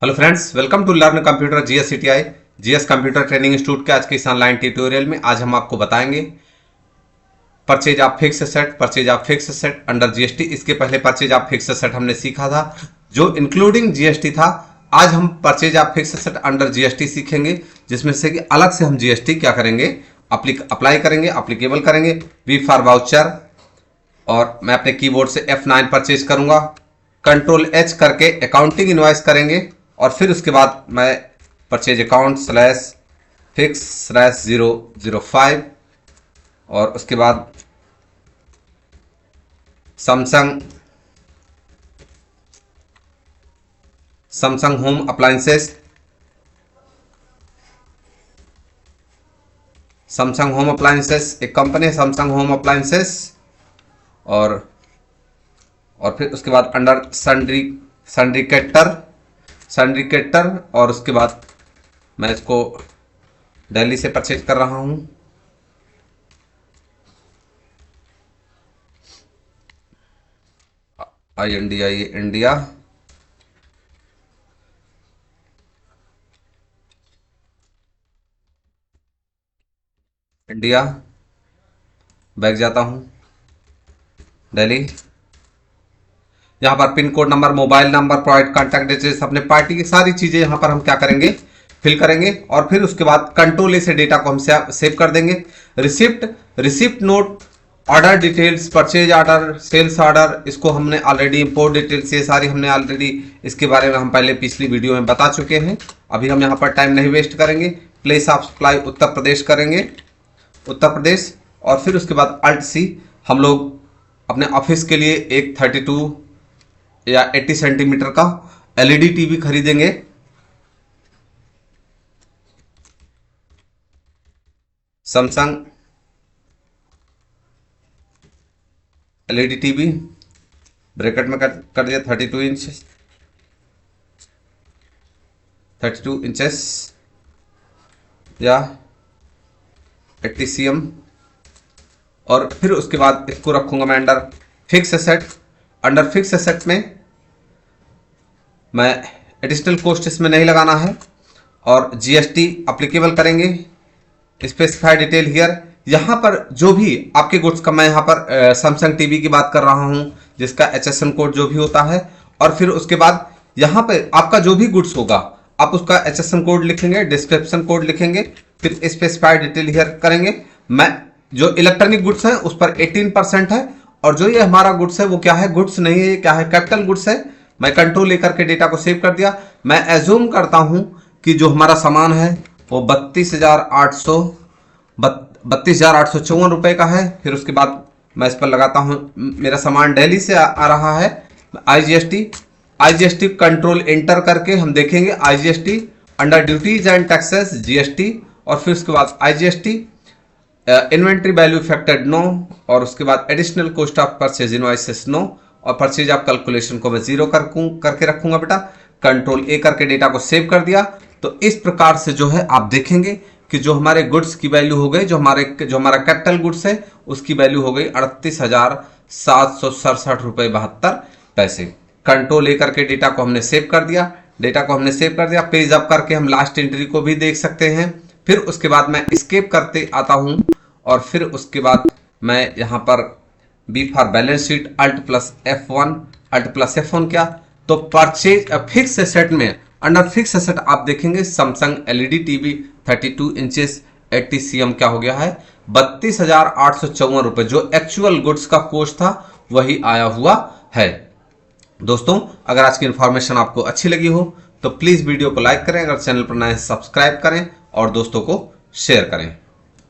Hello friends, welcome to learn computer GS GS computer training institute के आज के इस ऑनलाइन ट्यूटोरियल में आज हम आपको बताएंगे purchase of fix set under GST. इसके पहले परचेज ऑफ फिक्स सेट हमने सीखा था जो इंक्लूडिंग जीएसटी था। आज हम purchase of fix set under GST सीखेंगे, जिसमें से कि अलग से हम जीएसटी क्या करेंगे, अप्लाई करेंगे, अप्लीकेबल करेंगे। वी फॉर वाउचर, और मैं अपने कीबोर्ड से F9 परचेज करूंगा। कंट्रोल H करके अकाउंटिंग इनवॉइस करेंगे और फिर उसके बाद मैं परचेज अकाउंट /fix/005 और उसके बाद सैमसंग होम अप्लायंसेस, एक कंपनी है सैमसंग होम अप्लायंसेस, और फिर उसके बाद अंडर सन्ड्री कैटर, और उसके बाद मैं इसको दिल्ली से परचेज कर रहा हूं। इंडिया बैग जाता हूं, दिल्ली। यहाँ पर pin code number, mobile number, provide contact details, अपने पार्टी की सारी चीजें यहाँ पर हम क्या करेंगे, फिल करेंगे। और फिर उसके बाद कंट्रोल ए से डेटा को हम सेव कर देंगे। Receipt note, order details, purchase order, sales order, इसको हमने ऑलरेडी, इंपोर्ट डिटेल्स, ये सारी हमने ऑलरेडी इसके बारे में हम पहले पिछली वीडियो में बता चुके हैं। अभी हम यहाँ पर टाइम नहीं वेस्ट करेंगे। Place of supply Uttar Pradesh करेंगे, उत्तर प्रदेश। और फिर उसके बाद अल्ट सी, हम लोग अपने ऑफिस के लिए एक 32 या 80 सेंटीमीटर का एलईडी टीवी खरीदेंगे। सैमसंग एलईडी टीवी ब्रैकेट में कर दिया 32 इंचेस या 80 cm। और फिर उसके बाद इसको रखूंगा मैं अंडर फिक्स एसेट में। मैं एडिशनल कॉस्ट इसमें नहीं लगाना है और जीएसटी अप्लीकेबल करेंगे। स्पेसिफाई डिटेल हियर, यहाँ पर जो भी आपके गुड्स का, मैं यहाँ पर सैमसंग टीवी की बात कर रहा हूँ जिसका HSN कोड जो भी होता है। और फिर उसके बाद यहाँ पे आपका जो भी गुड्स होगा आप उसका HSN कोड लिखेंगे, डिस्क्रिप्शन कोड लिखेंगे, फिर स्पेसिफाई डिटेल हियर करेंगे। मैं जो इलेक्ट्रॉनिक गुड्स है उस पर 18% है, और जो ये हमारा गुड्स है वो क्या है, गुड्स नहीं है, क्या है, कैपिटल गुड्स है। मैं कंट्रोल लेकर के डेटा को सेव कर दिया। मैं एज्यूम करता हूं कि जो हमारा सामान है वो 32,854 रुपए का है। फिर उसके बाद मैं इस पर लगाता हूं, मेरा सामान दिल्ली से आ रहा है। आईजीएसटी कंट्रोल एंटर करके हम देखेंगे IGST under duties and taxes GST, और फिर उसके बाद IGST inventory value affected no, और उसके बाद additional cost of purchase invoices no, और परचेज ऑफ कैलकुलेशन को मैं 0 करके रखूंगा बेटा। कंट्रोल ए करके डेटा को सेव कर दिया। तो इस प्रकार से जो है आप देखेंगे कि जो हमारे गुड्स की वैल्यू हो गई, जो हमारा कैपिटल गुड्स है उसकी वैल्यू हो गई 38,767 रुपये 72 पैसे। कंट्रोल ए करके डेटा को हमने सेव कर दिया। पेज अप करके हम लास्ट एंट्री को भी देख सकते हैं। फिर उसके बाद मैं एस्केप करते आता हूं, और फिर उसके बाद मैं यहां पर B for balance sheet alt plus F1 क्या, तो परचेज फिक्स एसेट में अंडर फिक्स एसेट आप देखेंगे Samsung LED TV 32 inches 80 cm क्या हो गया है, 32,854 रुपए। जो एक्चुअल गुड्स का कॉस्ट था वही आया हुआ है। दोस्तों, अगर आज की इंफॉर्मेशन आपको अच्छी लगी हो तो प्लीज वीडियो को लाइक करें, अगर चैनल पर नए हैं सब्सक्राइब करें और दोस्तों को शेयर करें।